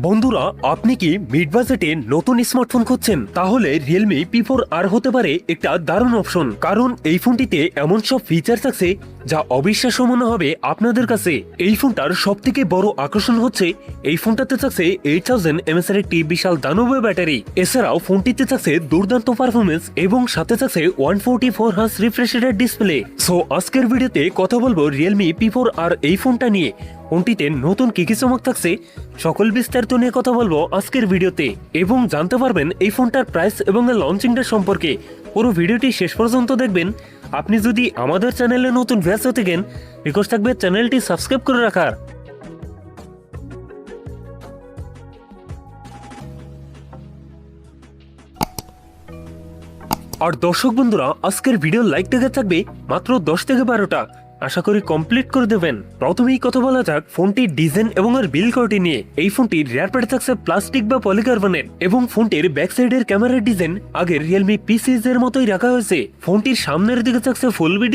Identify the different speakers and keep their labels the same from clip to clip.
Speaker 1: বন্ধুরা, আপনি কি মিড বাজেটে নতুন স্মার্টফোন খুঁজছেন? তাহলে Realme P4R হতে পারে একটা দারুণ অপশন। কারণ এই ফোনটিতে এমন সব ফিচার্স আছে যা অবিশ্বাস্য মনে হবে আপনাদের কাছে। এই ফোনটার সবথেকে বড় আকর্ষণ হচ্ছে এই ফোনটাতে থাকছে 8000 mAh এর একটি বিশাল দানবীয় ব্যাটারি। এছাড়াও ফোনটিতে থাকছে দুর্দান্ত পারফরমেন্স এবং সাথে থাকছে 144Hz রিফ্রেশ রেটের ডিসপ্লে। সো আজকের ভিডিওতে কথা বলবো Realme P4R এই ফোনটা নিয়ে। ফোনটিতে নতুন কি কি চমক থাকছে সকল বিস্তারিত নিয়ে কথা বলবো আজকের ভিডিওতে, এবং জানতে পারবেন এই ফোনটার প্রাইস এবং লঞ্চিংটা সম্পর্কে। পুরো ভিডিওটি শেষ পর্যন্ত দেখবেন। আপনি যদি আমাদের চ্যানেলে নতুন ভিউয়ার্স হতে থাকেন, রিকোয়েস্ট থাকবে চ্যানেলটি সাবস্ক্রাইব করে রাখার। আর দর্শক বন্ধুরা, আজকের ভিডিও লাইক থেকে থাকবে মাত্র 10 থেকে 12টা। আশা করি কমপ্লিট করে দেবেন। প্রথমেই কথা বলা যাক ফোনটির ডিজাইন এবং এর বিল্ড কোয়ালিটি নিয়ে। এই ফোনটির রিয়ার প্যাড থাকছে প্লাস্টিক বা পলিকার্বনেট, এবং ফোনটির ব্যাক সাইডের ক্যামেরার ডিজাইন আগের Realme P সিরিজের মতোই রাখা হয়েছে। ফোনটির সামনের দিকে থাকছে ফুল বি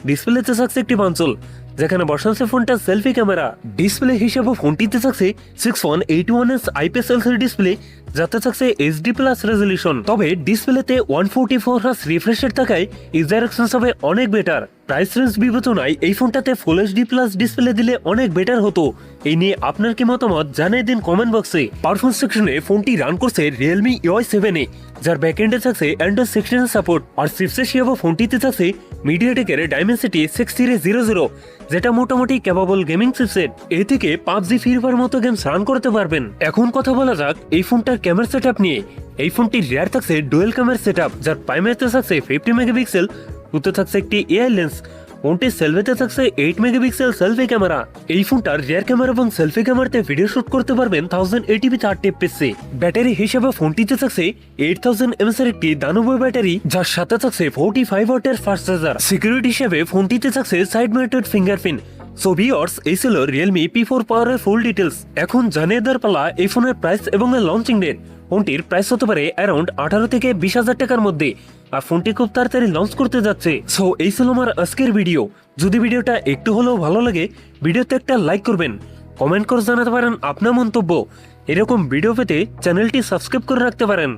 Speaker 1: ডিসপ্লেতে থাকছে একটি বানচল, যেখানে বসাচ্ছে ফোনটা সেলফি ক্যামেরা। ডিসপ্লে হিসেবে ফোনটিতে থাকছে 6181 IPS LCD ডিসপ্লে, যাতে থাকছে HD+ রেজলিউশন। তবে ডিসপ্লেতে 144Hz রিফ্রেশ রেট থাকায় ইউজার এক্সপিরিয়েন্স হবে অনেক বেটার। প্রাইস রেঞ্জ বিবেচনায় এই ফোনটাতে ফুল HD+ ডিসপ্লে দিলে অনেক বেটার হতো। এই নিয়ে আপনার কি মতামত জানিয়ে দিন কমেন্ট বক্সে। পারফরমেন্স সেকশনে ফোনটি রান করছে Realme UI 7 যার ব্যাকএন্ডে থাকছে Android 16 সাপোর্ট। আর চিপসেট হিসেবে ফোনটিতে থাকছে মিডিয়াটেকের Dimensity 6300, যেটা মোটামুটি ক্যাপাবল গেমিং চিপসেট। এ থেকে PUBG ফ্রি ফায়ার মতো গেমস রান করতে পারবেন। এখন কথা বলা যাক এই ফোনটার ক্যামেরা সেটআপ নিয়ে। এই ফোনটির রিয়ার থাকছে ডুয়েল ক্যামেরা সেটআপ, যার প্রাইমারিতে থাকছে 50 মেগাপিক্সেল, টুতে থাকছে একটি এআই লেন্স। ফোনটির সেলফিতে থাকছে 8 মেগাপিক্সেল সেলফি ক্যামেরা। এই ফোনটার রিয়ার ক্যামেরা এবং সেলফি ক্যামেরাতে ভিডিও শুট করতে পারবেন 1080p 30fps। ব্যাটারি হিসেবে ফোনটিতে থাকছে 8000 mAh এর একটি দানবীয় ব্যাটারি, যার সাথে থাকছে 45 ওয়াটের ফাস্ট চার্জার। সিকিউরিটি হিসেবে ফোনটিতে থাকছে side mounted fingerprint. So viewers, এই ছিল Realme P4R এর ফুল ডিটেলস। এখন জানিয়ে দেওয়ার পালা এই ফোনের প্রাইস এবং লঞ্চিং ডেট। ফোনটির প্রাইস হতে পারে অ্যারাউন্ড 18 থেকে 20,000 টাকার মধ্যে, আর ফোনটি খুব তাড়াতাড়ি লঞ্চ করতে যাচ্ছে। সো এই ছিল আমার আজকের ভিডিও। যদি ভিডিওটা একটু হলেও ভালো লাগে, ভিডিওতে একটা লাইক করবেন, কমেন্ট করে জানাতে পারেন আপনার মন্তব্য। এরকম ভিডিও পেতে চ্যানেলটি সাবস্ক্রাইব করে রাখতে পারেন।